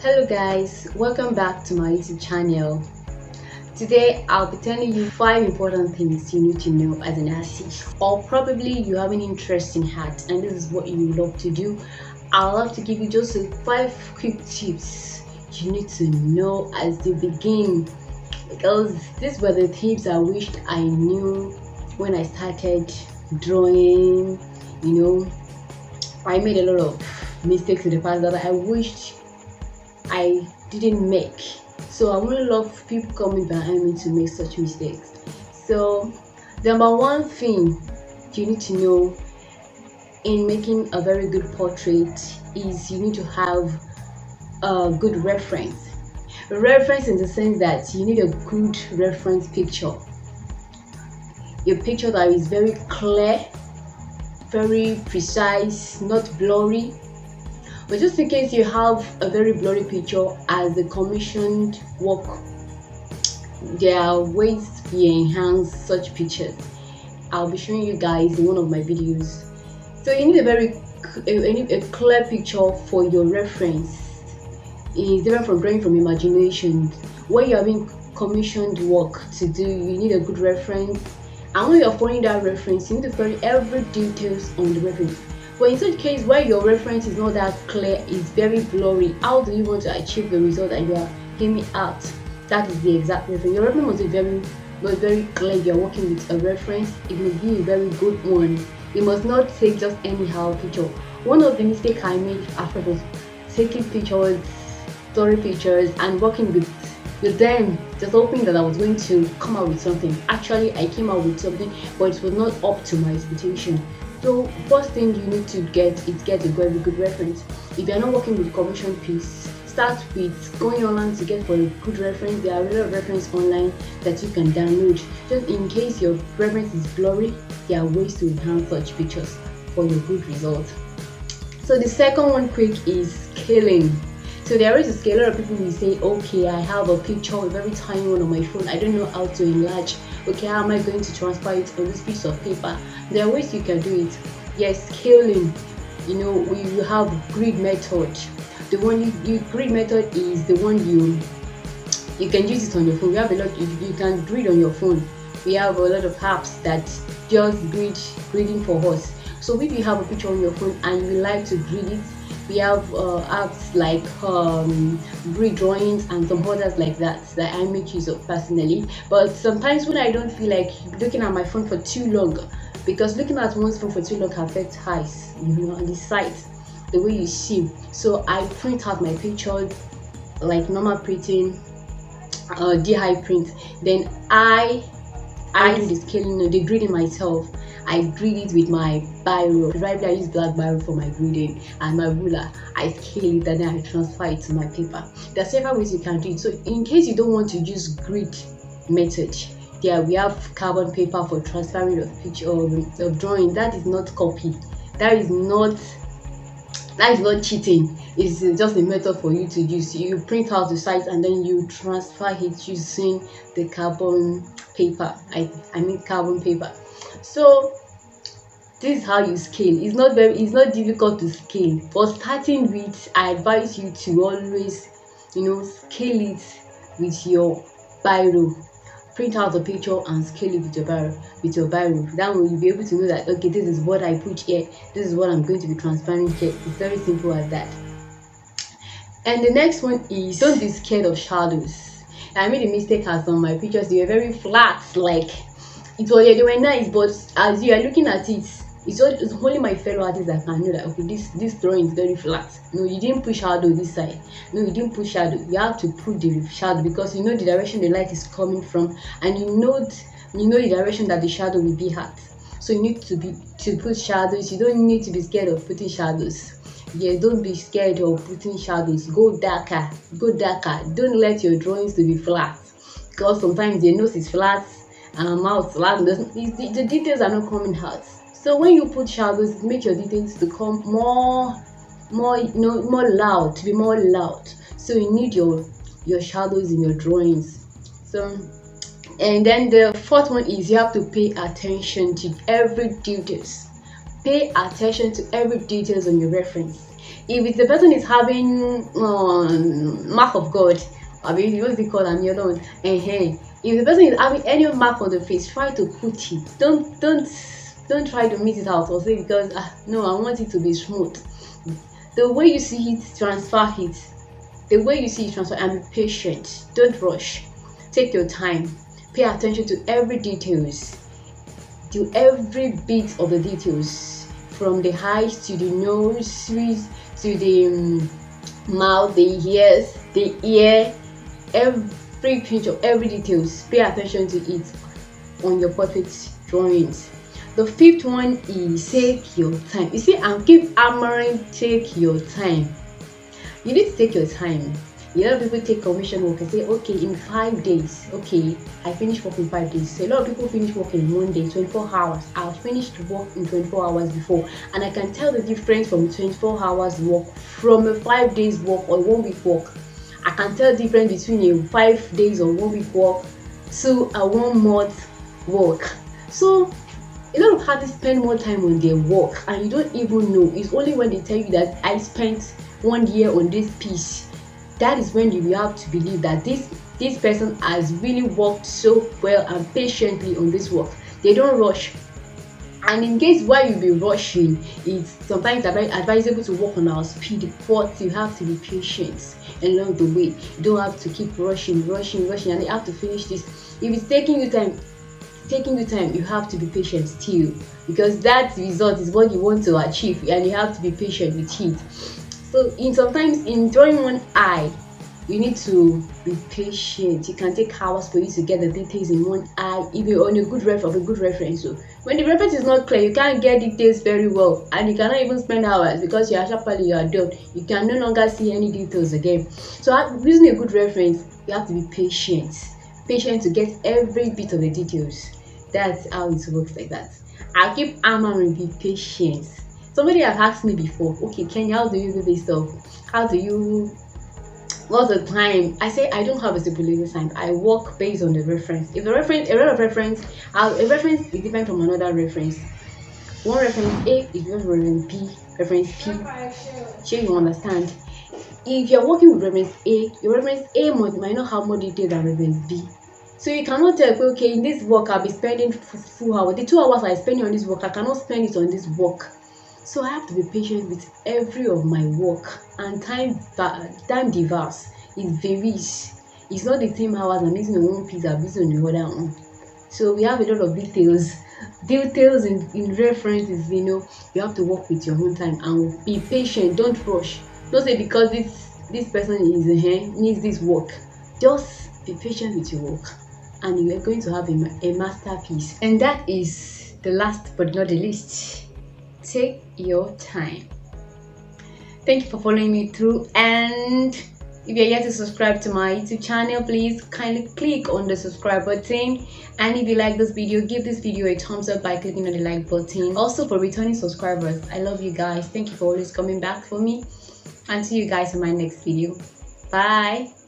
Hello guys, welcome back to my YouTube channel. Today I'll be telling you 5 important things you need to know as an artist, or probably you have an interest in art and this is what you love to do. I'd love to give you just 5 quick tips you need to know as you begin, because these were the tips I wished I knew when I started drawing. I made a lot of mistakes in the past that I wished I didn't make. So I wouldn't love people coming behind me to make such mistakes. So the number one thing you need to know in making a very good portrait is you need to have a good reference. Reference in the sense that you need a good reference picture. A picture that is very clear, very precise, not blurry. But just in case you have a very blurry picture as a commissioned work, there are ways to enhance such pictures. I'll be showing you guys in one of my videos. So you need a clear picture for your reference. It's different from drawing from imagination. When you're having commissioned work to do, you need a good reference. And when you're following that reference, you need to follow every details on the reference. But in such case where your reference is not that clear, it's very blurry, how do you want to achieve the result that you are aiming at? That is the exact reference. Your reference must be very clear. You're working with a reference. It must be a very good one. You must not take just anyhow picture. One of the mistakes I made after was taking pictures, story pictures, and working with them, just hoping that I was going to come out with something. Actually, I came out with something, but it was not up to my expectation. So first thing you need to get is get a very good reference. If you're not working with commission piece, start with going online to get for a good reference. There are a lot of reference online that you can download. Just in case your reference is blurry, there are ways to enhance such pictures for your good result. So the second one quick is scaling. So there is a scale. A lot of people will say, okay, I have a picture, a very tiny one on my phone, I don't know how to enlarge. Okay, how am I going to transfer it on this piece of paper? There are ways you can do it. Yes, scaling. We have grid method. The one grid method is the one you can use it on your phone. We have a lot. You can grid on your phone. We have a lot of apps that just grading for us. So if you have a picture on your phone and you like to grid it, we have apps like grid drawings and some others like that I make use of personally. But sometimes when I don't feel like looking at my phone for too long, because looking at one's phone for too long affects eyes, on the sight, the way you see. So I print out my picture like normal printing, DI print. Then I do the scaling, the grading myself. I grid it with my biro. Preferably I use black biro for my grading and my ruler. I scale it and then I transfer it to my paper. There are several ways you can do it. So in case you don't want to use grid method, we have carbon paper for transferring of picture of drawing. That is not copy. That is not cheating. It's just a method for you to use. You print out the size and then you transfer it using the carbon paper. I mean carbon paper. So this is how you scale. It's not difficult to scale. For starting with, I advise you to always scale it with your biro. Print out the picture and scale it with your biro. That way you'll be able to know that, okay, this is what I put here, this is what I'm going to be transferring here. It's very simple as that. And the next one is, don't be scared of shadows. I made a mistake as on my pictures. They were very flat, like they were nice, but as you are looking at it, it's only my fellow artists that can know that, okay, this drawing is very flat. No, you didn't put shadow this side. No, you didn't put shadow. You have to put the shadow because you know the direction the light is coming from, and you know the direction that the shadow will be at. So you need to put shadows. You don't need to be scared of putting shadows. Yeah, don't be scared of putting shadows. Go darker. Don't let your drawings to be flat, because sometimes the nose is flat and mouth flat. The details are not coming out. So when you put shadows, make your details to come more loud, to be more loud. So you need your shadows in your drawings. So, and then the fourth one is you have to pay attention to every details. Pay attention to every details on your reference. If the person is having mark of God, I mean, what's it called? I'm your own. If the person is having any mark on the face, try to put it. Don't try to meet it out or say because no, I want it to be smooth. The way you see it, transfer it. The way you see it, transfer, and be patient. Don't rush. Take your time. Pay attention to every details. To every bit of the details, from the eyes to the nose to the mouth, the ears, the ear, every pinch of every details. Pay attention to it on your portrait drawings. The fifth one is take your time. You see, I'm keep hammering take your time. You need to take your time. A lot of people take commission work and say, okay, in 5 days, okay, I finish work in 5 days. So a lot of people finish work in 1 day, 24 hours. I've finished work in 24 hours before, and I can tell the difference from 24 hours work from a 5 days work or 1 week work. I can tell the difference between a 5 days or 1 week work to a 1 month work. So a lot of artists spend more time on their work and you don't even know. It's only when they tell you that I spent 1 year on this piece, that is when you will have to believe that this person has really worked so well and patiently on this work. They don't rush. And in case why you be rushing, it's sometimes advisable to work on our speed, but you have to be patient along the way. You don't have to keep rushing, and you have to finish this. If it's taking you time, you have to be patient still, because that result is what you want to achieve, and you have to be patient with it. So sometimes in drawing one eye, you need to be patient. It can take hours for you to get the details in one eye if you're on a good reference. So when the reference is not clear, you can't get details very well, and you cannot even spend hours because you are done. You can no longer see any details again. So using a good reference, you have to be patient to get every bit of the details. That's how it works like that. I'll keep hammering, be patient. Somebody has asked me before, okay, Kenny, how do you do this stuff? What's the time? I say I don't have a stipulated time. I work based on the reference. If a reference is different from another reference. One reference A is different from reference P. Sure, you understand? If you're working with reference A, your reference A might not have more detail than reference B. So you cannot tell, okay, in this work I'll be spending full hours. The 2 hours I spend on this work, I cannot spend it on this work. So I have to be patient with every of my work, and time diverse. It varies. It's not the same hours I'm using on one piece, I'm using on the other one. So we have a lot of details in references. You have to work with your own time and be patient. Don't rush. Don't say because this person needs this work. Just be patient with your work, and you are going to have a masterpiece. And that is the last but not the least. Take your time. Thank you for following me through, and if you're yet to subscribe to my YouTube channel, please kindly click on the subscribe button, and if you like this video, give this video a thumbs up by clicking on the like button. Also, for returning subscribers, I love you guys. Thank you for always coming back for me, and see you guys in my next video. Bye.